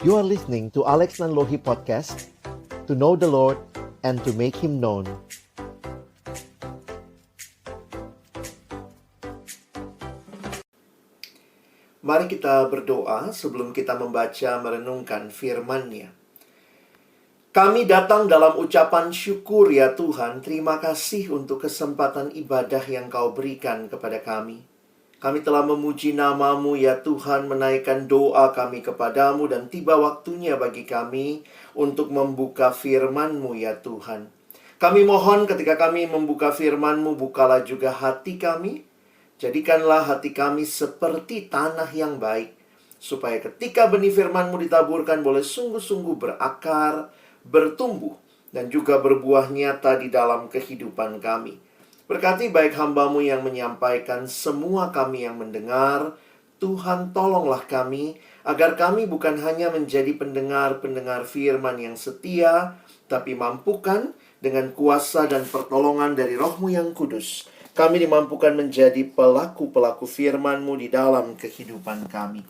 You are listening to Alex Nanlohi Podcast, to know the Lord and to make Him known. Mari kita berdoa sebelum kita membaca merenungkan firman-Nya. Kami datang dalam ucapan syukur ya Tuhan, terima kasih untuk kesempatan ibadah yang Kau berikan kepada kami. Kami telah memuji nama-Mu ya Tuhan, menaikkan doa kami kepadamu dan tiba waktunya bagi kami untuk membuka firman-Mu ya Tuhan. Kami mohon ketika kami membuka firman-Mu, bukalah juga hati kami. Jadikanlah hati kami seperti tanah yang baik, supaya ketika benih firman-Mu ditaburkan boleh sungguh-sungguh berakar, bertumbuh, dan juga berbuah nyata di dalam kehidupan kami. Berkati baik hamba-Mu yang menyampaikan, semua kami yang mendengar. Tuhan tolonglah kami, agar kami bukan hanya menjadi pendengar-pendengar firman yang setia, tapi mampukan dengan kuasa dan pertolongan dari Roh-Mu yang kudus. Kami dimampukan menjadi pelaku-pelaku firman-Mu di dalam kehidupan kami.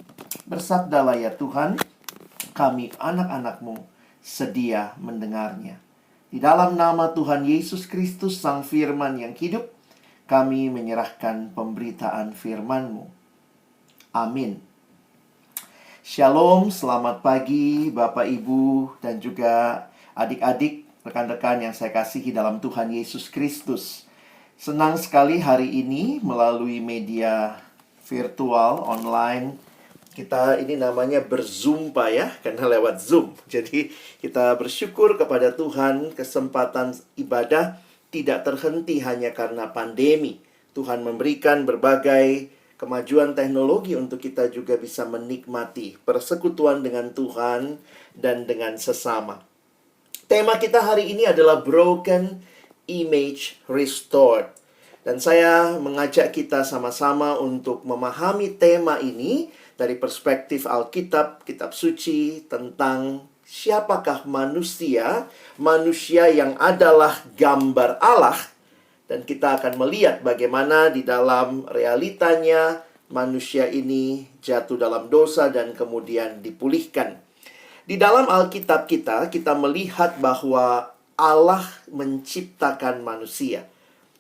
Bersabdalah ya Tuhan, kami anak-anak-Mu sedia mendengarnya. Di dalam nama Tuhan Yesus Kristus, Sang Firman yang hidup, kami menyerahkan pemberitaan firman-Mu. Amin. Shalom, selamat pagi Bapak, Ibu, dan juga adik-adik, rekan-rekan yang saya kasihi dalam Tuhan Yesus Kristus. Senang sekali hari ini melalui media virtual, online. Kita ini namanya berzumpa ya, karena lewat Zoom. Jadi kita bersyukur kepada Tuhan, kesempatan ibadah tidak terhenti hanya karena pandemi. Tuhan memberikan berbagai kemajuan teknologi untuk kita juga bisa menikmati persekutuan dengan Tuhan dan dengan sesama. Tema kita hari ini adalah Broken Image Restored. Dan saya mengajak kita sama-sama untuk memahami tema ini dari perspektif Alkitab, Kitab Suci, tentang siapakah manusia, manusia yang adalah gambar Allah. Dan kita akan melihat bagaimana di dalam realitanya manusia ini jatuh dalam dosa dan kemudian dipulihkan. Di dalam Alkitab kita melihat bahwa Allah menciptakan manusia.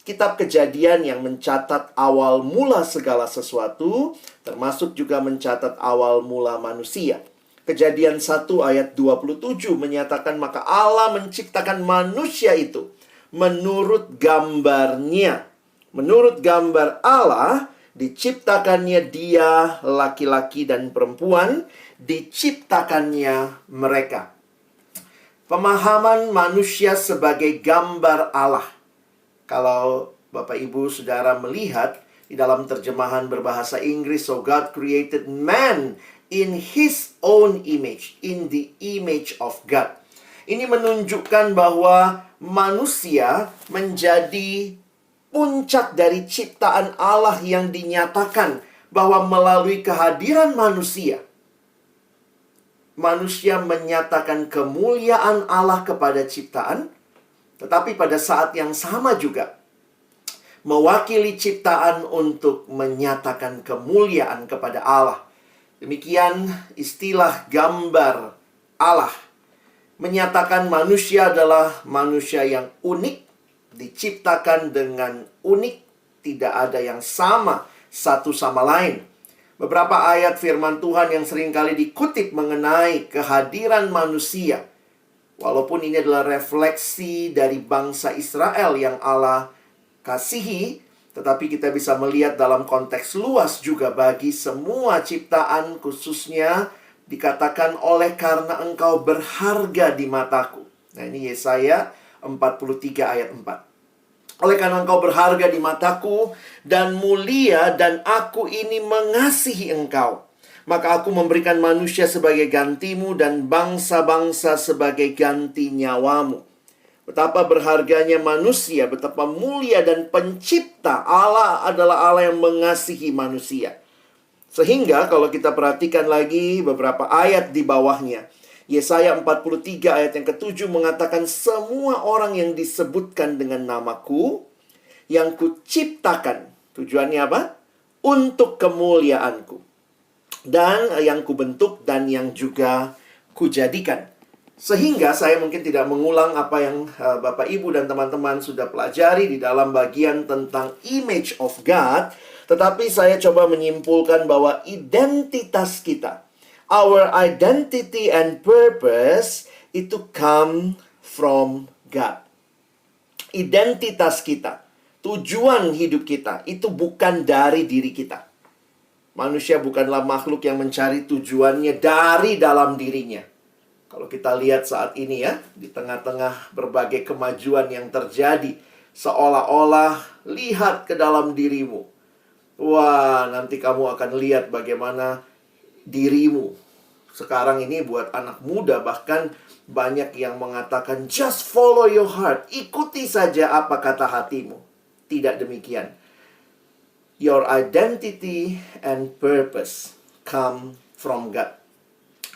Kitab Kejadian yang mencatat awal mula segala sesuatu, termasuk juga mencatat awal mula manusia. Kejadian 1 ayat 27 menyatakan, maka Allah menciptakan manusia itu menurut gambarnya. Menurut gambar Allah, diciptakannya dia, laki-laki dan perempuan, diciptakannya mereka. Pemahaman manusia sebagai gambar Allah. Kalau Bapak Ibu Saudara melihat di dalam terjemahan berbahasa Inggris, so God created man in His own image, in the image of God. Ini menunjukkan bahwa manusia menjadi puncak dari ciptaan Allah yang dinyatakan bahwa melalui kehadiran manusia, manusia menyatakan kemuliaan Allah kepada ciptaan, tetapi pada saat yang sama juga mewakili ciptaan untuk menyatakan kemuliaan kepada Allah. Demikian istilah gambar Allah menyatakan manusia adalah manusia yang unik, diciptakan dengan unik, tidak ada yang sama satu sama lain. Beberapa ayat firman Tuhan yang seringkali dikutip mengenai kehadiran manusia. Walaupun ini adalah refleksi dari bangsa Israel yang Allah kasihi, tetapi kita bisa melihat dalam konteks luas juga bagi semua ciptaan, khususnya dikatakan oleh karena engkau berharga di mataku. Nah, ini Yesaya 43 ayat 4. Oleh karena engkau berharga di mataku dan mulia, dan aku ini mengasihi engkau, maka aku memberikan manusia sebagai gantimu dan bangsa-bangsa sebagai ganti nyawamu. Betapa berharganya manusia, betapa mulia dan pencipta. Allah adalah Allah yang mengasihi manusia. Sehingga kalau kita perhatikan lagi beberapa ayat di bawahnya, Yesaya 43 ayat yang ke-7 mengatakan, semua orang yang disebutkan dengan namaku, yang kuciptakan. Tujuannya apa? Untuk kemuliaanku. Dan yang kubentuk dan yang juga kujadikan. Sehingga saya mungkin tidak mengulang apa yang Bapak Ibu dan teman-teman sudah pelajari di dalam bagian tentang image of God. Tetapi saya coba menyimpulkan bahwa identitas kita, our identity and purpose, itu come from God. Identitas kita, tujuan hidup kita, itu bukan dari diri kita. Manusia bukanlah makhluk yang mencari tujuannya dari dalam dirinya. Kalau kita lihat saat ini ya, di tengah-tengah berbagai kemajuan yang terjadi, seolah-olah lihat ke dalam dirimu. Wah, nanti kamu akan lihat bagaimana dirimu. Sekarang ini buat anak muda bahkan banyak yang mengatakan just follow your heart. Ikuti saja apa kata hatimu. Tidak demikian. Your identity and purpose come from God.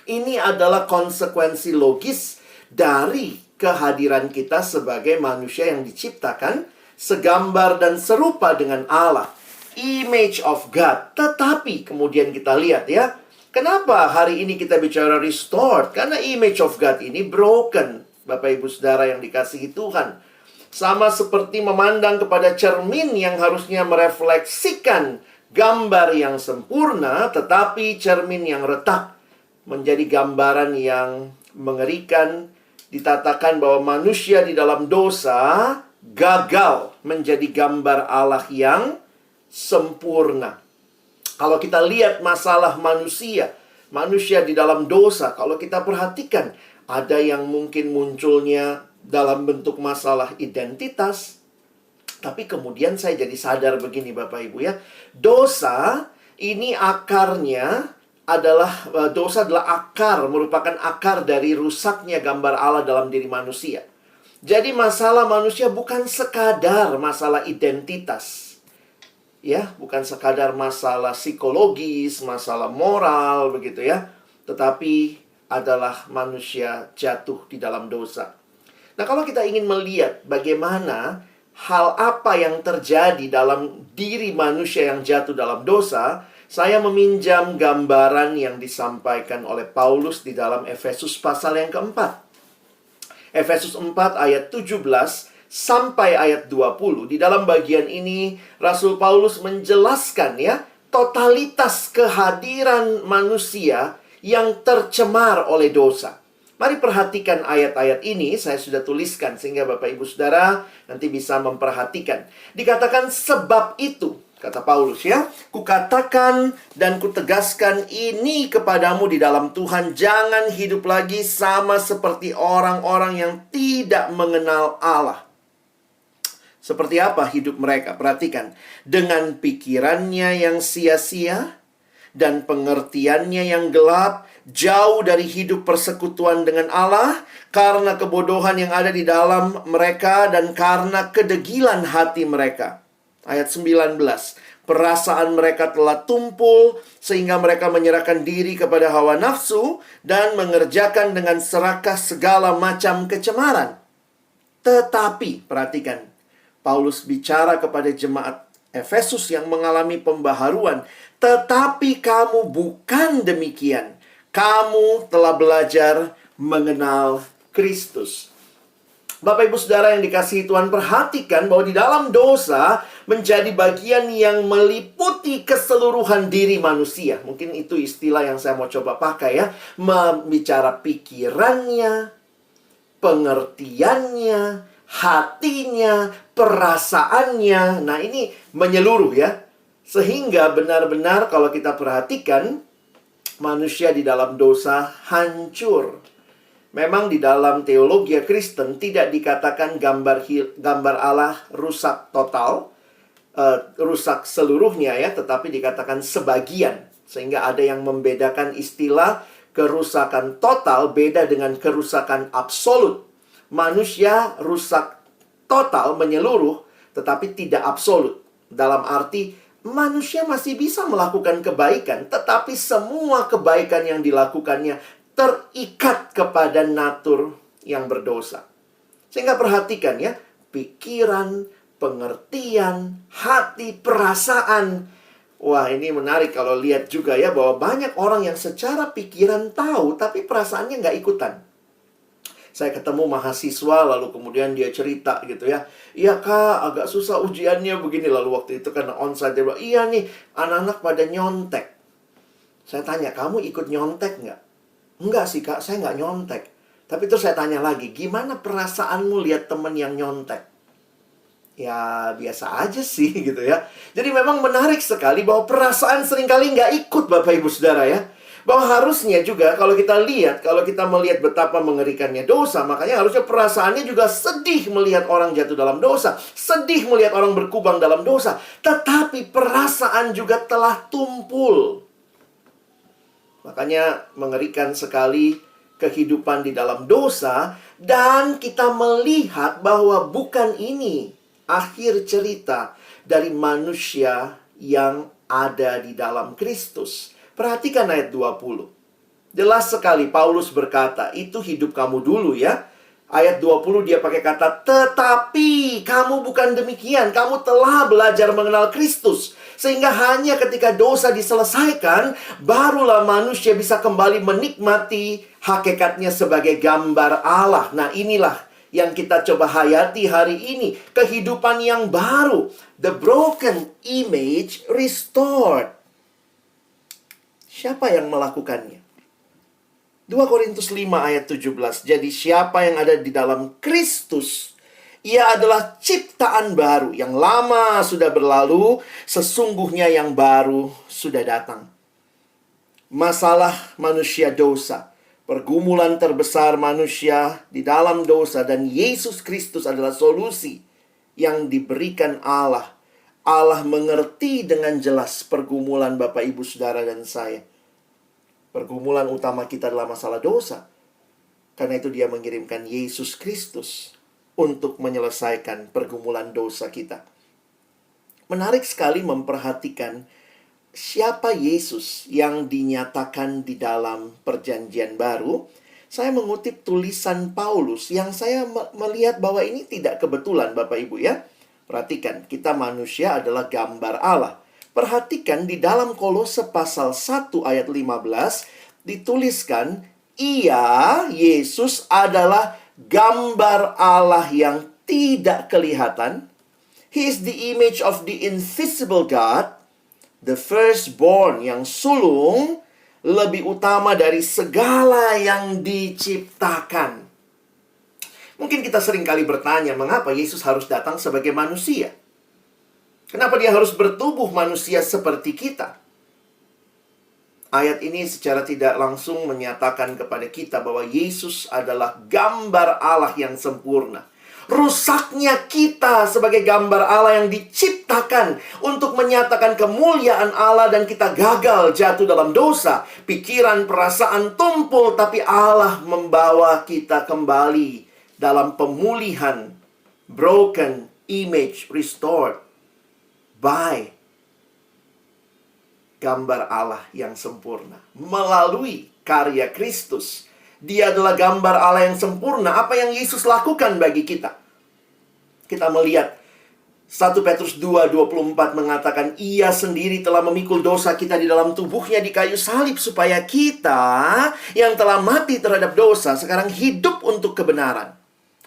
Ini adalah konsekuensi logis dari kehadiran kita sebagai manusia yang diciptakan segambar dan serupa dengan Allah. Image of God. Tetapi kemudian kita lihat ya, kenapa hari ini kita bicara restored? Karena image of God ini broken. Bapak Ibu Saudara yang dikasihi Tuhan. Sama seperti memandang kepada cermin yang harusnya merefleksikan gambar yang sempurna, tetapi cermin yang retak menjadi gambaran yang mengerikan. Ditatakan bahwa manusia di dalam dosa gagal menjadi gambar Allah yang sempurna. Kalau kita lihat masalah manusia di dalam dosa, kalau kita perhatikan, ada yang mungkin munculnya dalam bentuk masalah identitas. Tapi kemudian saya jadi sadar begini Bapak Ibu ya, dosa ini akarnya dosa adalah merupakan akar dari rusaknya gambar Allah dalam diri manusia. Jadi masalah manusia bukan sekadar masalah identitas. Ya, bukan sekadar masalah psikologis, masalah moral begitu ya. Tetapi adalah manusia jatuh di dalam dosa. Nah, kalau kita ingin melihat bagaimana hal apa yang terjadi dalam diri manusia yang jatuh dalam dosa, saya meminjam gambaran yang disampaikan oleh Paulus di dalam Efesus pasal yang keempat. Efesus 4 ayat 17 sampai ayat 20. Di dalam bagian ini, Rasul Paulus menjelaskan ya, totalitas kehadiran manusia yang tercemar oleh dosa. Mari perhatikan ayat-ayat ini, saya sudah tuliskan sehingga Bapak Ibu Saudara nanti bisa memperhatikan. Dikatakan sebab itu, kata Paulus ya, kukatakan dan kutegaskan ini kepadamu di dalam Tuhan, jangan hidup lagi sama seperti orang-orang yang tidak mengenal Allah. Seperti apa hidup mereka? Perhatikan, dengan pikirannya yang sia-sia dan pengertiannya yang gelap, jauh dari hidup persekutuan dengan Allah, karena kebodohan yang ada di dalam mereka dan karena kedegilan hati mereka. Ayat 19, perasaan mereka telah tumpul sehingga mereka menyerahkan diri kepada hawa nafsu dan mengerjakan dengan serakah segala macam kecemaran. Tetapi, perhatikan, Paulus bicara kepada jemaat Efesus yang mengalami pembaharuan. Tetapi kamu bukan demikian. Kamu telah belajar mengenal Kristus. Bapak Ibu Saudara yang dikasihi Tuhan, perhatikan bahwa di dalam dosa menjadi bagian yang meliputi keseluruhan diri manusia. Mungkin itu istilah yang saya mau coba pakai ya. Membicara pikirannya, pengertiannya, hatinya, perasaannya. Nah, ini menyeluruh ya. Sehingga benar-benar kalau kita perhatikan, manusia di dalam dosa hancur. Memang di dalam teologi Kristen tidak dikatakan gambar Allah rusak total, rusak seluruhnya ya, tetapi dikatakan sebagian. Sehingga ada yang membedakan istilah kerusakan total beda dengan kerusakan absolut. Manusia rusak total menyeluruh, tetapi tidak absolut. Dalam arti manusia masih bisa melakukan kebaikan, tetapi semua kebaikan yang dilakukannya terikat kepada natur yang berdosa. Sehingga perhatikan ya, pikiran, pengertian, hati, perasaan, Wah, ini menarik kalau lihat juga ya, bahwa banyak orang yang secara pikiran tahu, tapi perasaannya nggak ikutan. Saya ketemu mahasiswa, lalu kemudian dia cerita gitu ya. Iya kak, agak susah ujiannya begini. Lalu waktu itu karena onsite, dia bilang, iya nih, anak-anak pada nyontek. Saya tanya, kamu ikut nyontek nggak? Enggak sih kak, saya nggak nyontek. Tapi terus saya tanya lagi, gimana perasaanmu lihat temen yang nyontek? Ya biasa aja sih gitu ya. Jadi memang menarik sekali bahwa perasaan seringkali nggak ikut Bapak Ibu Saudara ya. Bahwa harusnya juga kalau kita lihat, kalau kita melihat betapa mengerikannya dosa, makanya harusnya perasaannya juga sedih melihat orang jatuh dalam dosa. Sedih melihat orang berkubang dalam dosa. Tetapi perasaan juga telah tumpul. Makanya mengerikan sekali kehidupan di dalam dosa. Dan kita melihat bahwa bukan ini akhir cerita dari manusia yang ada di dalam Kristus. Perhatikan ayat 20. Jelas sekali Paulus berkata, itu hidup kamu dulu ya. Ayat 20 dia pakai kata, tetapi kamu bukan demikian. Kamu telah belajar mengenal Kristus. Sehingga hanya ketika dosa diselesaikan, barulah manusia bisa kembali menikmati hakikatnya sebagai gambar Allah. Nah inilah yang kita coba hayati hari ini. Kehidupan yang baru. The broken image restored. Siapa yang melakukannya? 2 Korintus 5 ayat 17. Jadi siapa yang ada di dalam Kristus, ia adalah ciptaan baru. Yang lama sudah berlalu, sesungguhnya yang baru sudah datang. Masalah manusia dosa, pergumulan terbesar manusia di dalam dosa, dan Yesus Kristus adalah solusi yang diberikan Allah. Allah mengerti dengan jelas pergumulan Bapak, Ibu, Saudara, dan saya. Pergumulan utama kita adalah masalah dosa. Karena itu dia mengirimkan Yesus Kristus untuk menyelesaikan pergumulan dosa kita. Menarik sekali memperhatikan siapa Yesus yang dinyatakan di dalam perjanjian baru. Saya mengutip tulisan Paulus yang saya melihat bahwa ini tidak kebetulan Bapak Ibu ya. Perhatikan, kita manusia adalah gambar Allah. Perhatikan di dalam Kolose pasal 1 ayat 15 dituliskan, ia, Yesus adalah gambar Allah yang tidak kelihatan. He is the image of the invisible God, the firstborn yang sulung, lebih utama dari segala yang diciptakan. Mungkin kita sering kali bertanya, mengapa Yesus harus datang sebagai manusia? Kenapa dia harus bertubuh manusia seperti kita? Ayat ini secara tidak langsung menyatakan kepada kita bahwa Yesus adalah gambar Allah yang sempurna. Rusaknya kita sebagai gambar Allah yang diciptakan untuk menyatakan kemuliaan Allah, dan kita gagal jatuh dalam dosa. Pikiran, perasaan tumpul, tapi Allah membawa kita kembali dalam pemulihan, broken image restored by gambar Allah yang sempurna melalui karya Kristus. Dia adalah gambar Allah yang sempurna. Apa yang Yesus lakukan bagi kita? Kita melihat 1 Petrus 2:24 mengatakan, ia sendiri telah memikul dosa kita di dalam tubuhnya di kayu salib, supaya kita yang telah mati terhadap dosa sekarang hidup untuk kebenaran.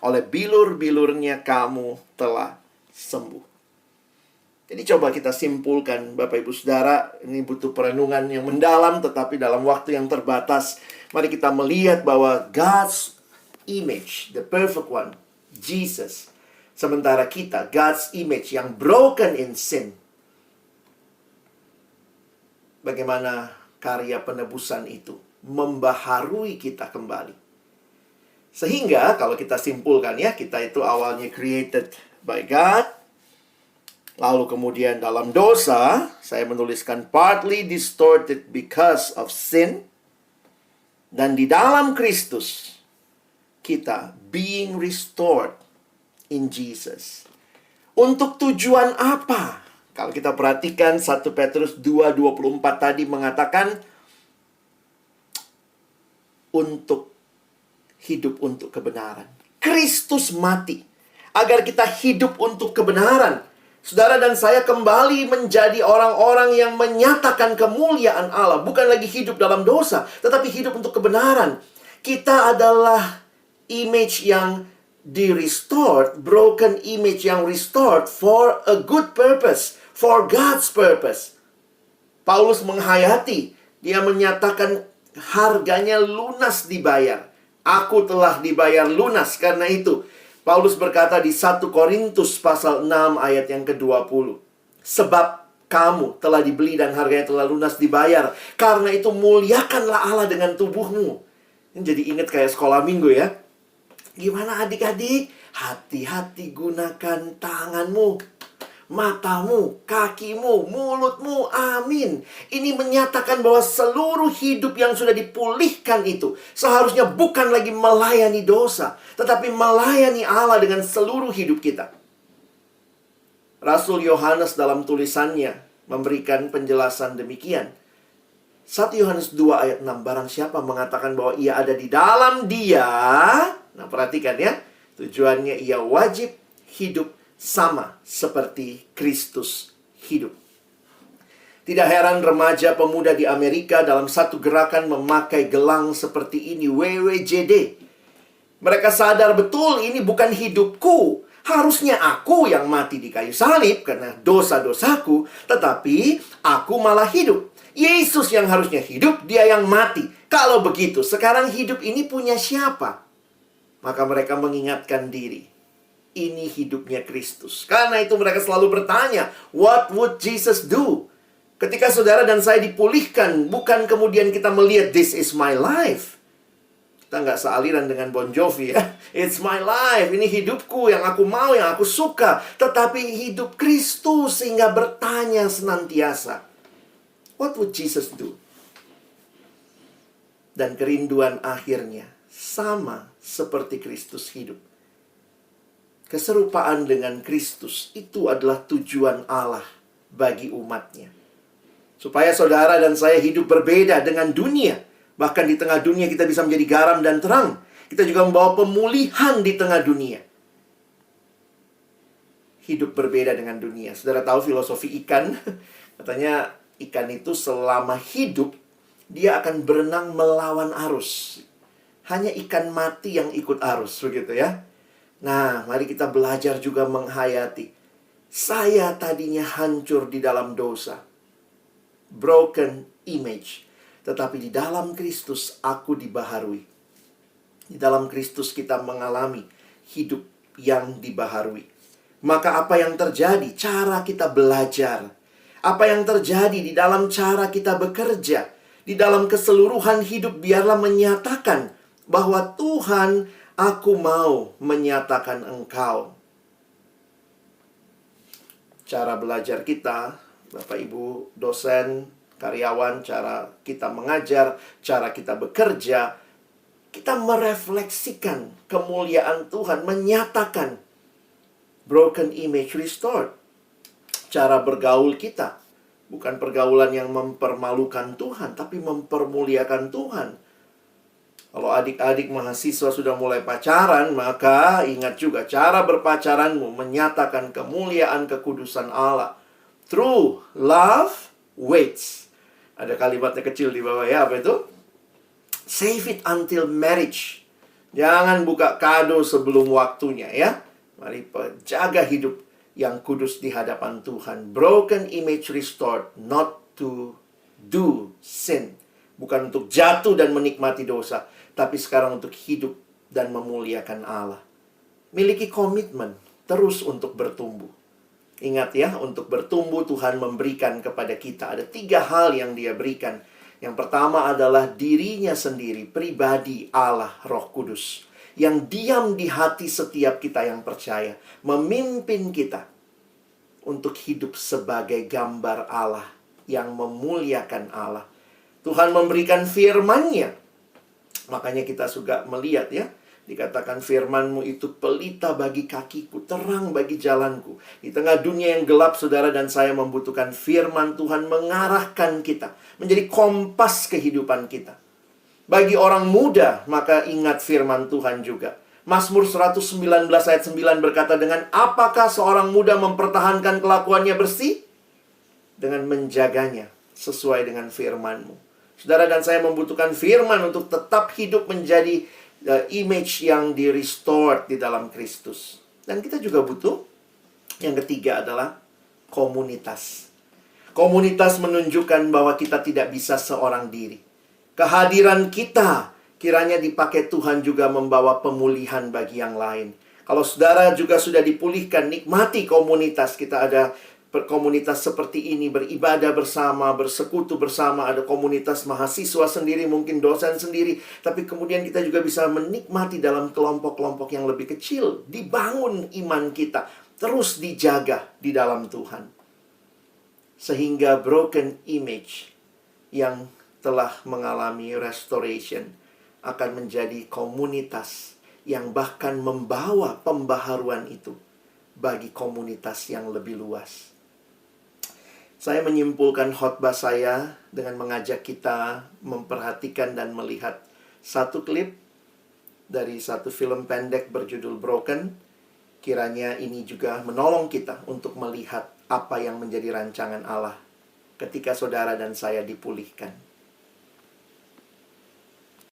Oleh bilur-bilurnya kamu telah sembuh. Jadi coba kita simpulkan Bapak Ibu Saudara, ini butuh perenungan yang mendalam, tetapi dalam waktu yang terbatas, mari kita melihat bahwa God's image, the perfect one, Jesus. Sementara kita, God's image yang broken in sin. Bagaimana karya penebusan itu membaharui kita kembali. Sehingga kalau kita simpulkan ya, kita itu awalnya created by God. Lalu kemudian dalam dosa, saya menuliskan partly distorted because of sin. Dan di dalam Kristus, kita being restored in Jesus. Untuk tujuan apa? Kalau kita perhatikan 1 Petrus 2:24 tadi mengatakan, untuk hidup untuk kebenaran. Kristus mati agar kita hidup untuk kebenaran. Saudara dan saya kembali menjadi orang-orang yang menyatakan kemuliaan Allah. Bukan lagi hidup dalam dosa, tetapi hidup untuk kebenaran. Kita adalah image yang di-restored, broken image yang restored for a good purpose, for God's purpose. Paulus menghayati, dia menyatakan harganya lunas dibayar. Aku telah dibayar lunas. Karena itu Paulus berkata di 1 Korintus pasal 6 ayat yang ke-20. Sebab kamu telah dibeli dan harganya telah lunas dibayar. Karena itu muliakanlah Allah dengan tubuhmu. Ini jadi ingat kayak sekolah minggu ya. Gimana adik-adik? Hati-hati gunakan tanganmu, matamu, kakimu, mulutmu. Amin. Ini menyatakan bahwa seluruh hidup yang sudah dipulihkan itu seharusnya bukan lagi melayani dosa, tetapi melayani Allah dengan seluruh hidup kita. Rasul Yohanes dalam tulisannya memberikan penjelasan demikian. 1 Yohanes 2 ayat 6, barang siapa mengatakan bahwa ia ada di dalam dia. Nah, perhatikan ya. Tujuannya ia wajib hidup sama seperti Kristus hidup. Tidak heran remaja pemuda di Amerika dalam satu gerakan memakai gelang seperti ini, WWJD. Mereka sadar betul ini bukan hidupku. Harusnya aku yang mati di kayu salib karena dosa-dosaku, tetapi aku malah hidup. Yesus yang harusnya hidup, dia yang mati. Kalau begitu, sekarang hidup ini punya siapa? Maka mereka mengingatkan diri. Ini hidupnya Kristus. Karena itu mereka selalu bertanya, what would Jesus do? Ketika saudara dan saya dipulihkan, bukan kemudian kita melihat this is my life. Kita nggak sealiran dengan Bon Jovi ya. It's my life, ini hidupku yang aku mau, yang aku suka. Tetapi hidup Kristus sehingga bertanya senantiasa, what would Jesus do? Dan kerinduan akhirnya sama seperti Kristus hidup. Keserupaan dengan Kristus itu adalah tujuan Allah bagi umatnya. Supaya saudara dan saya hidup berbeda dengan dunia. Bahkan di tengah dunia kita bisa menjadi garam dan terang. Kita juga membawa pemulihan di tengah dunia. Hidup berbeda dengan dunia. Saudara tahu filosofi ikan? Katanya ikan itu selama hidup, dia akan berenang melawan arus. Hanya ikan mati yang ikut arus, begitu ya. Nah, mari kita belajar juga menghayati. Saya tadinya hancur di dalam dosa. Broken image. Tetapi di dalam Kristus aku dibaharui. Di dalam Kristus kita mengalami hidup yang dibaharui. Maka apa yang terjadi? Cara kita belajar. Apa yang terjadi di dalam cara kita bekerja. Di dalam keseluruhan hidup biarlah menyatakan bahwa Tuhan, aku mau menyatakan Engkau. Cara belajar kita, Bapak Ibu, dosen, karyawan, cara kita mengajar, cara kita bekerja, kita merefleksikan kemuliaan Tuhan, menyatakan broken image restored. Cara bergaul kita, bukan pergaulan yang mempermalukan Tuhan, tapi mempermuliakan Tuhan. Kalau adik-adik mahasiswa sudah mulai pacaran, maka ingat juga cara berpacaranmu menyatakan kemuliaan kekudusan Allah. True love waits. Ada kalimatnya kecil di bawah ya, apa itu? Save it until marriage. Jangan buka kado sebelum waktunya ya. Mari jaga hidup yang kudus di hadapan Tuhan. Broken image restored, not to do sin. Bukan untuk jatuh dan menikmati dosa, tapi sekarang untuk hidup dan memuliakan Allah. Miliki komitmen terus untuk bertumbuh. Ingat ya, untuk bertumbuh Tuhan memberikan kepada kita. Ada 3 hal yang Dia berikan. Yang pertama adalah dirinya sendiri, pribadi Allah Roh Kudus. Yang diam di hati setiap kita yang percaya. Memimpin kita untuk hidup sebagai gambar Allah yang memuliakan Allah. Tuhan memberikan firman-Nya. Makanya kita juga melihat ya, dikatakan firman-Mu itu pelita bagi kakiku, terang bagi jalanku. Di tengah dunia yang gelap, saudara dan saya membutuhkan firman Tuhan mengarahkan kita, menjadi kompas kehidupan kita. Bagi orang muda, maka ingat firman Tuhan juga. Mazmur 119 ayat 9 berkata, dengan apakah seorang muda mempertahankan kelakuannya bersih? Dengan menjaganya sesuai dengan firman-Mu. Saudara dan saya membutuhkan firman untuk tetap hidup menjadi image yang di-restored di dalam Kristus. Dan kita juga butuh, yang ketiga adalah komunitas. Komunitas menunjukkan bahwa kita tidak bisa seorang diri. Kehadiran kita kiranya dipakai Tuhan juga membawa pemulihan bagi yang lain. Kalau saudara juga sudah dipulihkan, nikmati komunitas. Kita ada komunitas seperti ini, beribadah bersama, bersekutu bersama, ada komunitas mahasiswa sendiri, mungkin dosen sendiri, tapi kemudian kita juga bisa menikmati dalam kelompok-kelompok yang lebih kecil, dibangun iman kita, terus dijaga di dalam Tuhan. Sehingga broken image yang telah mengalami restoration akan menjadi komunitas yang bahkan membawa pembaharuan itu bagi komunitas yang lebih luas. Saya menyimpulkan khotbah saya dengan mengajak kita memperhatikan dan melihat satu klip dari satu film pendek berjudul Broken. Kiranya ini juga menolong kita untuk melihat apa yang menjadi rancangan Allah ketika saudara dan saya dipulihkan.